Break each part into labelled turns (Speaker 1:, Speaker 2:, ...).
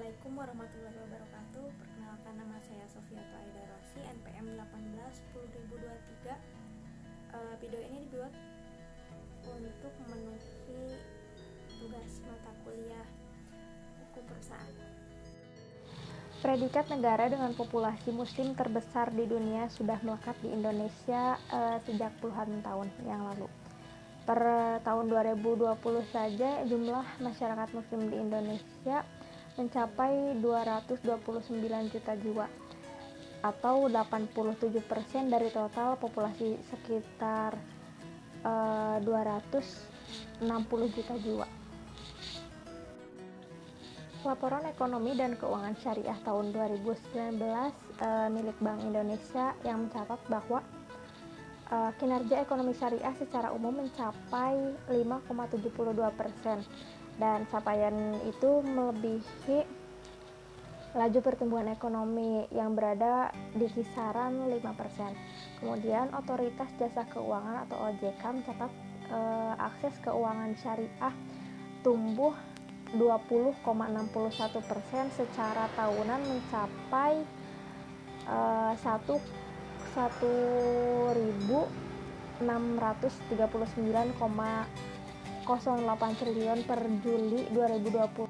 Speaker 1: Assalamualaikum warahmatullahi wabarakatuh. Perkenalkan, nama saya Sofiato Aida Rossi, NPM 18 10023. Video ini dibuat untuk memenuhi tugas mata kuliah hukum perusahaan. Predikat negara dengan populasi muslim terbesar di dunia sudah melekat di Indonesia sejak puluhan tahun yang lalu. Per tahun 2020 saja jumlah masyarakat muslim di Indonesia mencapai 229 juta jiwa atau 87% dari total populasi sekitar 260 juta jiwa. Laporan ekonomi dan keuangan syariah tahun 2019 milik Bank Indonesia yang mencatat bahwa kinerja ekonomi syariah secara umum mencapai 5,72%, dan capaian itu melebihi laju pertumbuhan ekonomi yang berada di kisaran 5%. Kemudian Otoritas Jasa Keuangan atau OJK mencatat akses keuangan syariah tumbuh 20,61% secara tahunan mencapai 1.639,08 triliun per Juli 2020.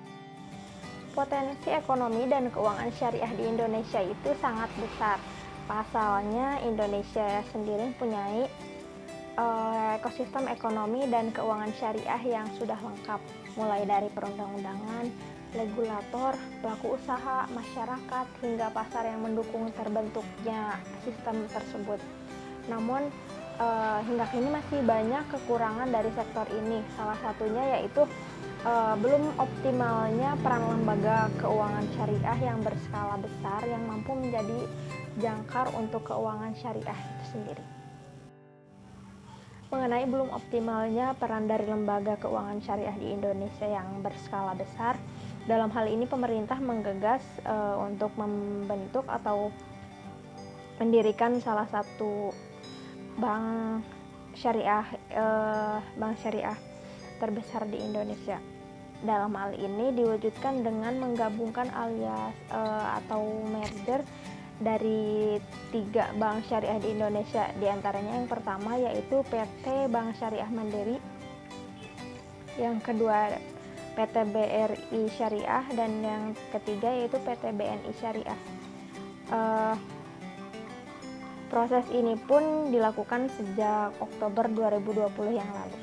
Speaker 1: Potensi ekonomi dan keuangan syariah di Indonesia itu sangat besar. Pasalnya Indonesia sendiri mempunyai ekosistem ekonomi dan keuangan syariah yang sudah lengkap, mulai dari perundang-undangan, regulator, pelaku usaha, masyarakat, hingga pasar yang mendukung terbentuknya sistem tersebut. Namun hingga kini masih banyak kekurangan dari sektor ini. Salah satunya yaitu belum optimalnya peran lembaga keuangan syariah yang berskala besar yang mampu menjadi jangkar untuk keuangan syariah itu sendiri. Mengenai belum optimalnya peran dari lembaga keuangan syariah di Indonesia yang berskala besar, dalam hal ini pemerintah menggagas untuk membentuk atau mendirikan salah satu bank syariah terbesar di Indonesia. Dalam hal ini diwujudkan dengan menggabungkan alias atau merger dari 3 bank syariah di Indonesia. Di antaranya yang pertama yaitu PT Bank Syariah Mandiri, yang kedua PT BRI Syariah, dan yang ketiga yaitu PT BNI Syariah. Proses ini pun dilakukan sejak Oktober 2020 yang lalu.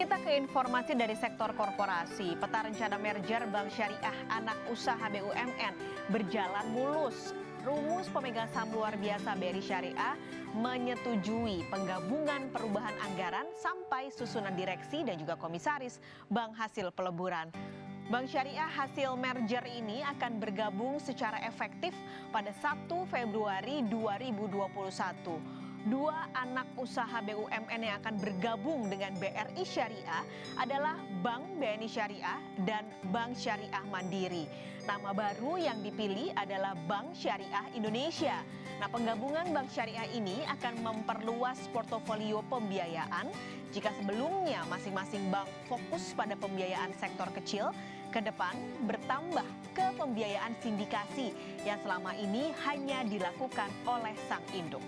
Speaker 2: Kita ke informasi dari sektor korporasi. Peta rencana merger Bank Syariah Anak Usaha BUMN berjalan mulus. Rumus pemegang saham luar biasa BRI Syariah menyetujui penggabungan perubahan anggaran sampai susunan direksi dan juga komisaris bank hasil peleburan. Bank Syariah hasil merger ini akan bergabung secara efektif pada 1 Februari 2021. 2 anak usaha BUMN yang akan bergabung dengan BRI Syariah adalah Bank BNI Syariah dan Bank Syariah Mandiri. Nama baru yang dipilih adalah Bank Syariah Indonesia. Nah, penggabungan Bank Syariah ini akan memperluas portofolio pembiayaan. Jika sebelumnya masing-masing bank fokus pada pembiayaan sektor kecil, ke depan bertambah ke pembiayaan sindikasi yang selama ini hanya dilakukan oleh sang induk.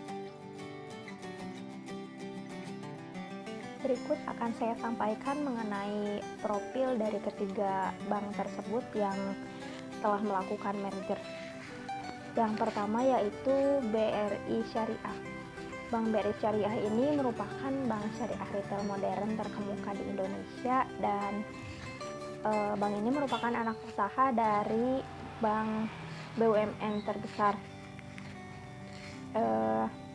Speaker 1: Berikut akan saya sampaikan mengenai profil dari ketiga bank tersebut yang telah melakukan merger. Yang pertama yaitu BRI Syariah. Bank BRI Syariah ini merupakan bank syariah retail modern terkemuka di Indonesia, dan bank ini merupakan anak usaha dari bank BUMN terbesar,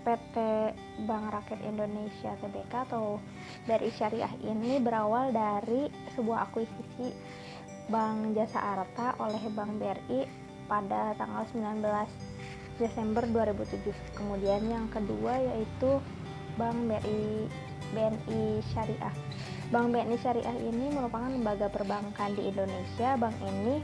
Speaker 1: PT Bank Rakyat Indonesia Tbk atau BRI Syariah. Ini berawal dari sebuah akuisisi Bank Jasa Arta oleh Bank BRI pada tanggal 19 Desember 2007. Kemudian yang kedua yaitu Bank BNI Syariah. Bank BNI Syariah ini merupakan lembaga perbankan di Indonesia. Bank ini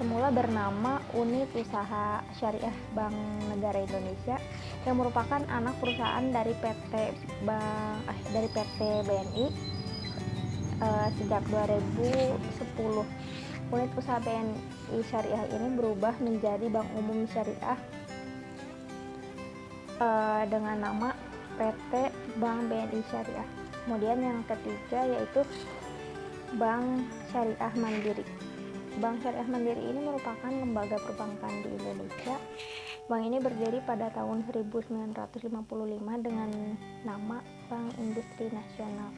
Speaker 1: semula bernama Unit Usaha Syariah Bank Negara Indonesia, yang merupakan anak perusahaan dari PT BNI sejak 2010. Unit usaha BNI Syariah ini berubah menjadi Bank Umum Syariah dengan nama PT Bank BNI Syariah. Kemudian yang ketiga yaitu Bank Syariah Mandiri. Bank Syariah Mandiri ini merupakan lembaga perbankan di Indonesia. Bank ini berdiri pada tahun 1955 dengan nama Bank Industri Nasional.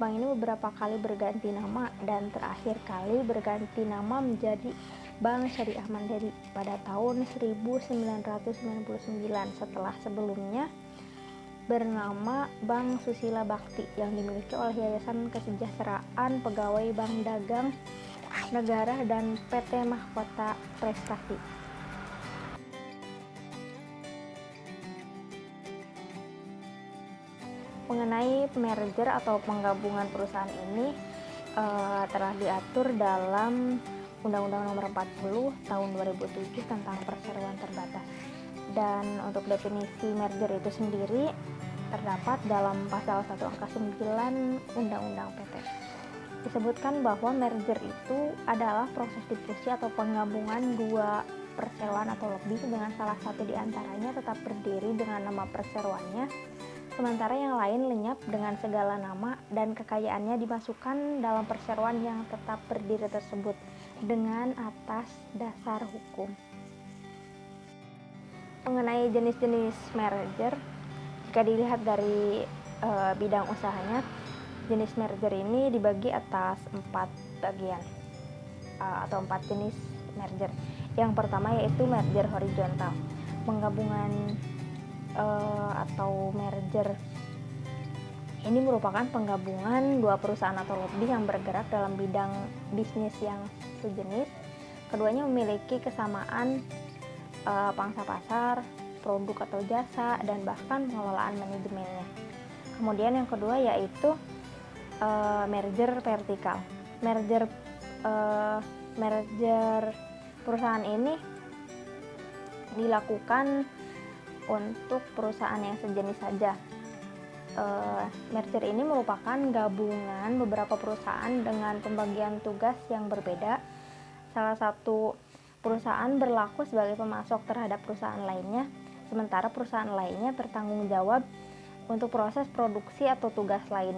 Speaker 1: Bank ini beberapa kali berganti nama dan terakhir kali berganti nama menjadi Bank Syariah Mandiri pada tahun 1999 setelah sebelumnya bernama Bank Susila Bakti yang dimiliki oleh Yayasan Kesejahteraan Pegawai Bank Dagang Negara dan PT Mahkota Prestasi. Mengenai merger atau penggabungan perusahaan ini telah diatur dalam Undang-Undang Nomor 40 Tahun 2007 tentang perseroan terbatas. Dan untuk definisi merger itu sendiri terdapat dalam pasal 1 angka 9 Undang-Undang PT. Disebutkan bahwa merger itu adalah proses diskusi atau penggabungan dua perseroan atau lebih dengan salah satu di antaranya tetap berdiri dengan nama perseroannya, sementara yang lain lenyap dengan segala nama dan kekayaannya dimasukkan dalam perseroan yang tetap berdiri tersebut dengan atas dasar hukum. Mengenai jenis-jenis merger, jika dilihat dari bidang usahanya, jenis merger ini dibagi atas 4 bagian atau 4 jenis merger. Yang pertama yaitu merger horizontal, penggabungan atau merger ini merupakan penggabungan dua perusahaan atau lebih yang bergerak dalam bidang bisnis yang sejenis. Keduanya memiliki kesamaan pangsa pasar, produk atau jasa, dan bahkan pengelolaan manajemennya. Kemudian yang kedua yaitu merger vertikal. Merger perusahaan ini dilakukan untuk perusahaan yang sejenis saja. Merger ini merupakan gabungan beberapa perusahaan dengan pembagian tugas yang berbeda. Salah satu perusahaan berlaku sebagai pemasok terhadap perusahaan lainnya, sementara perusahaan lainnya bertanggung jawab untuk proses produksi atau tugas lain.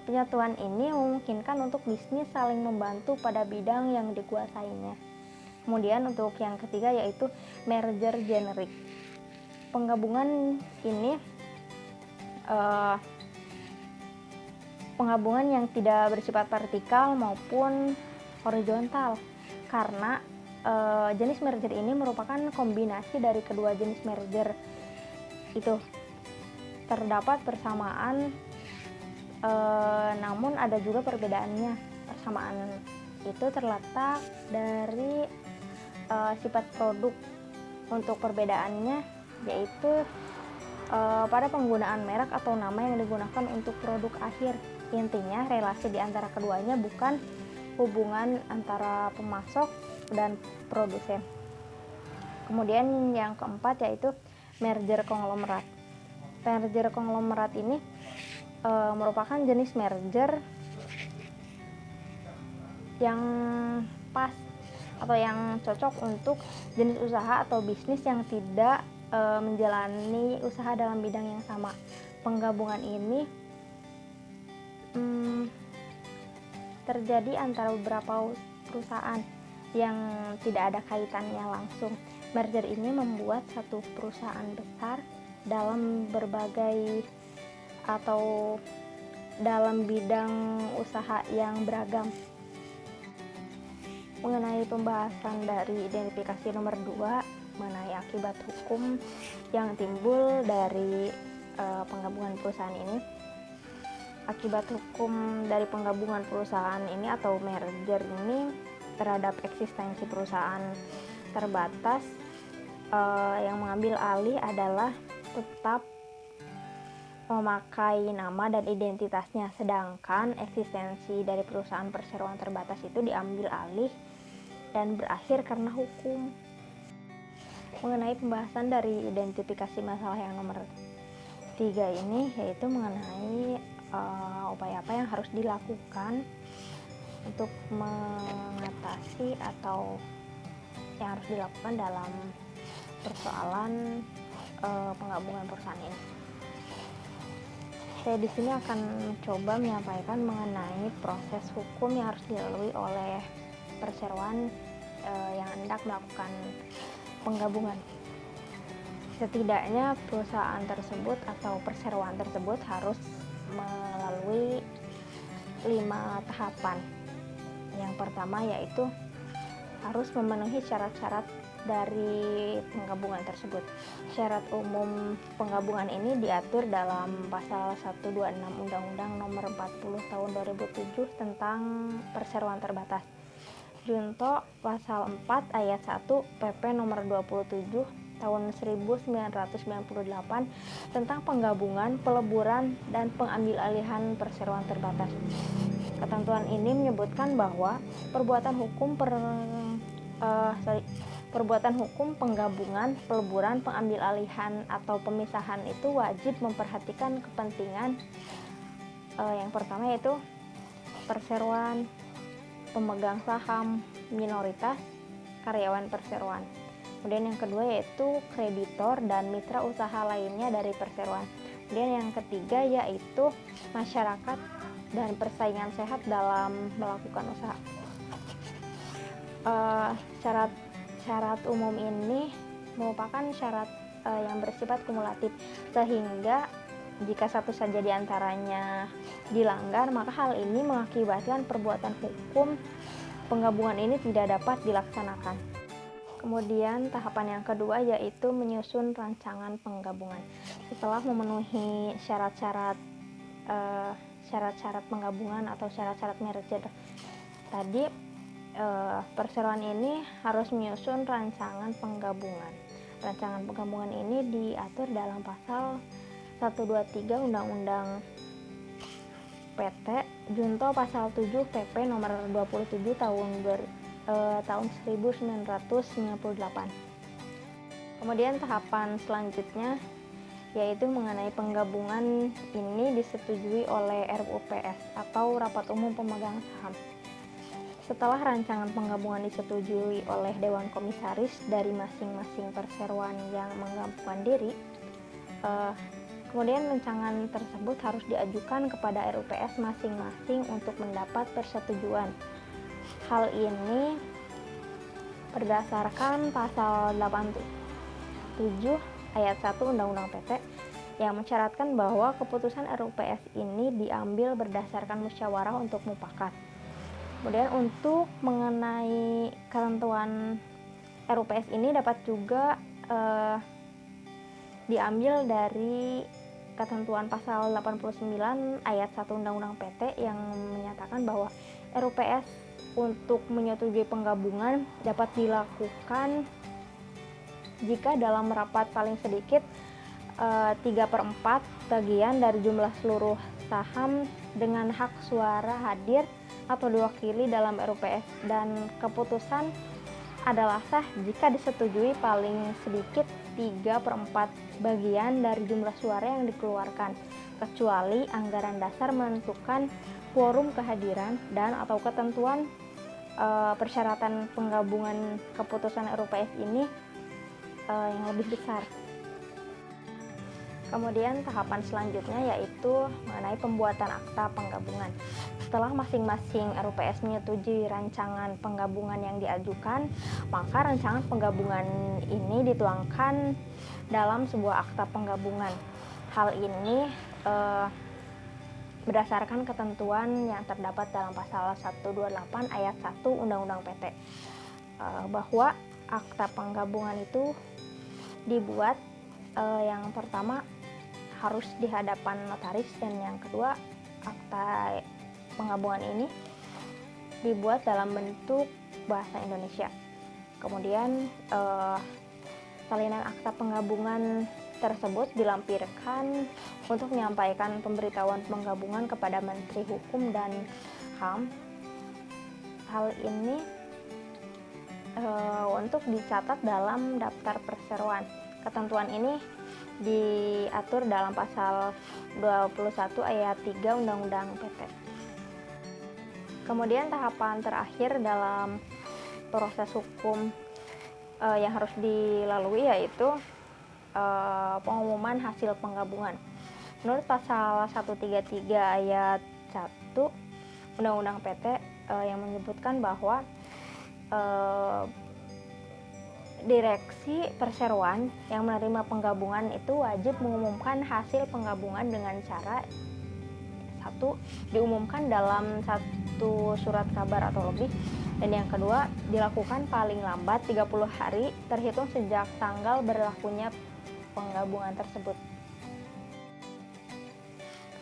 Speaker 1: Penyatuan ini memungkinkan untuk bisnis saling membantu pada bidang yang dikuasainya. Kemudian untuk yang ketiga yaitu merger generik. Penggabungan ini penggabungan yang tidak bersifat vertikal maupun horizontal, karena jenis merger ini merupakan kombinasi dari kedua jenis merger itu. Terdapat persamaan namun ada juga perbedaannya. Persamaan itu terletak dari sifat produk. Untuk perbedaannya yaitu pada penggunaan merek atau nama yang digunakan untuk produk akhir. Intinya relasi di antara keduanya bukan hubungan antara pemasok dan produsen. Kemudian yang keempat yaitu merger konglomerat. Merger konglomerat ini merupakan jenis merger yang pas atau yang cocok untuk jenis usaha atau bisnis yang tidak menjalani usaha dalam bidang yang sama. Penggabungan ini terjadi antara beberapa perusahaan yang tidak ada kaitannya langsung. Merger ini membuat satu perusahaan besar dalam berbagai atau dalam bidang usaha yang beragam. Mengenai pembahasan dari identifikasi nomor 2 mengenai akibat hukum yang timbul dari penggabungan perusahaan ini. Akibat hukum dari penggabungan perusahaan ini atau merger ini terhadap eksistensi perusahaan terbatas yang mengambil alih adalah tetap memakai nama dan identitasnya, sedangkan eksistensi dari perusahaan perseroan terbatas itu diambil alih dan berakhir karena hukum. Mengenai pembahasan dari identifikasi masalah yang nomor 3 ini yaitu mengenai upaya apa yang harus dilakukan untuk mengatasi atau yang harus dilakukan dalam persoalan penggabungan perusahaan ini. Saya di sini akan mencoba menyampaikan mengenai proses hukum yang harus dilalui oleh perseroan yang hendak melakukan penggabungan. Setidaknya perusahaan tersebut atau perseroan tersebut harus melalui 5 tahapan. Yang pertama yaitu harus memenuhi syarat-syarat dari penggabungan tersebut. Syarat umum penggabungan ini diatur dalam pasal 126 Undang-Undang Nomor 40 Tahun 2007 tentang perseroan terbatas. Junto pasal 4 ayat 1 PP Nomor 27 Tahun 1998 tentang penggabungan, peleburan, dan pengambil alihan perseroan terbatas. Ketentuan ini menyebutkan bahwa perbuatan hukum penggabungan, peleburan, pengambil alihan, atau pemisahan itu wajib memperhatikan kepentingan yang pertama yaitu perseroan, pemegang saham minoritas, karyawan perseroan. Kemudian yang kedua yaitu kreditor dan mitra usaha lainnya dari perseroan. Kemudian yang ketiga yaitu masyarakat dan persaingan sehat dalam melakukan usaha. Syarat umum ini merupakan syarat yang bersifat kumulatif, sehingga jika satu saja diantaranya dilanggar, maka hal ini mengakibatkan perbuatan hukum penggabungan ini tidak dapat dilaksanakan. Kemudian tahapan yang kedua yaitu menyusun rancangan penggabungan. Setelah memenuhi syarat-syarat penggabungan atau syarat-syarat merger tadi, perseroan ini harus menyusun rancangan penggabungan. Rancangan penggabungan ini diatur dalam pasal 123 Undang-Undang PT junto pasal 7 PP Nomor 27 tahun 1998. Kemudian tahapan selanjutnya yaitu mengenai penggabungan ini disetujui oleh RUPS atau Rapat Umum Pemegang Saham. Setelah rancangan penggabungan disetujui oleh Dewan Komisaris dari masing-masing perseroan yang menggabungkan diri, kemudian rancangan tersebut harus diajukan kepada RUPS masing-masing untuk mendapat persetujuan. Hal ini berdasarkan pasal 87 ayat 1 Undang-Undang PT yang mensyaratkan bahwa keputusan RUPS ini diambil berdasarkan musyawarah untuk mufakat. Kemudian untuk mengenai ketentuan RUPS ini dapat juga diambil dari ketentuan pasal 89 ayat 1 Undang-Undang PT yang menyatakan bahwa RUPS untuk menyetujui penggabungan dapat dilakukan jika dalam rapat paling sedikit 3/4 bagian dari jumlah seluruh saham dengan hak suara hadir atau diwakili dalam RUPS, dan keputusan adalah sah jika disetujui paling sedikit 3/4 bagian dari jumlah suara yang dikeluarkan, kecuali anggaran dasar menentukan quorum kehadiran dan atau ketentuan persyaratan penggabungan keputusan RUPS ini yang lebih besar. Kemudian tahapan selanjutnya yaitu mengenai pembuatan akta penggabungan. Setelah masing-masing RUPS menyetujui rancangan penggabungan yang diajukan, maka rancangan penggabungan ini dituangkan dalam sebuah akta penggabungan. Hal ini berdasarkan ketentuan yang terdapat dalam pasal 128 ayat 1 Undang-Undang PT, bahwa akta penggabungan itu dibuat yang pertama harus di hadapan notaris, dan yang kedua akta penggabungan ini dibuat dalam bentuk bahasa Indonesia. Kemudian salinan akta penggabungan tersebut dilampirkan untuk menyampaikan pemberitahuan penggabungan kepada Menteri Hukum dan HAM. Hal ini untuk dicatat dalam daftar perseroan. Ketentuan ini diatur dalam pasal 21 ayat 3 Undang-Undang PT. Kemudian tahapan terakhir dalam proses hukum yang harus dilalui yaitu pengumuman hasil penggabungan. Menurut pasal 133 ayat 1 Undang-Undang PT yang menyebutkan bahwa direksi perseroan yang menerima penggabungan itu wajib mengumumkan hasil penggabungan dengan cara satu, diumumkan dalam satu surat kabar atau lebih, dan yang kedua, dilakukan paling lambat 30 hari terhitung sejak tanggal berlakunya penggabungan tersebut.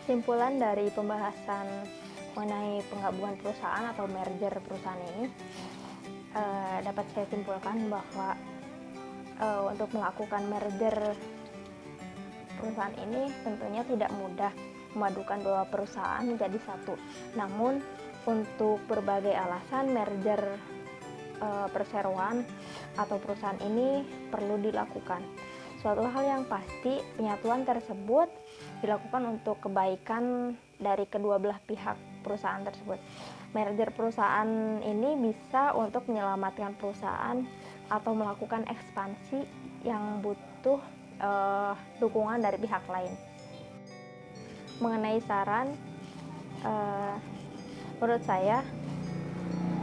Speaker 1: Kesimpulan dari pembahasan mengenai penggabungan perusahaan atau merger perusahaan ini dapat saya simpulkan bahwa untuk melakukan merger perusahaan ini tentunya tidak mudah memadukan dua perusahaan menjadi satu. Namun untuk berbagai alasan merger perseroan atau perusahaan ini perlu dilakukan. Suatu hal yang pasti, penyatuan tersebut dilakukan untuk kebaikan dari kedua belah pihak perusahaan tersebut. Merger perusahaan ini bisa untuk menyelamatkan perusahaan atau melakukan ekspansi yang butuh dukungan dari pihak lain. Mengenai saran, menurut saya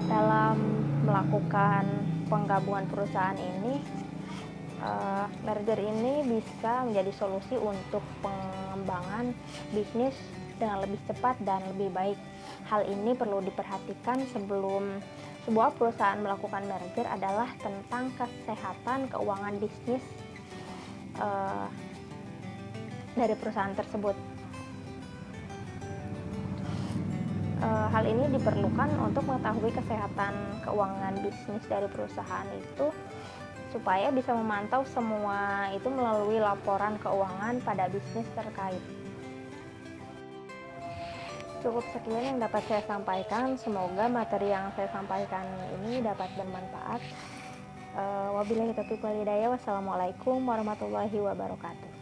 Speaker 1: dalam melakukan penggabungan perusahaan ini, merger ini bisa menjadi solusi untuk pengembangan bisnis dengan lebih cepat dan lebih baik. Hal ini perlu diperhatikan sebelum sebuah perusahaan melakukan merger adalah tentang kesehatan keuangan bisnis dari perusahaan tersebut. Hal ini diperlukan untuk mengetahui kesehatan keuangan bisnis dari perusahaan itu supaya bisa memantau semua itu melalui laporan keuangan pada bisnis terkait. Cukup sekian yang dapat saya sampaikan. Semoga materi yang saya sampaikan ini dapat bermanfaat. Wabillahi taufiq wal hidayah. Wassalamualaikum warahmatullahi wabarakatuh.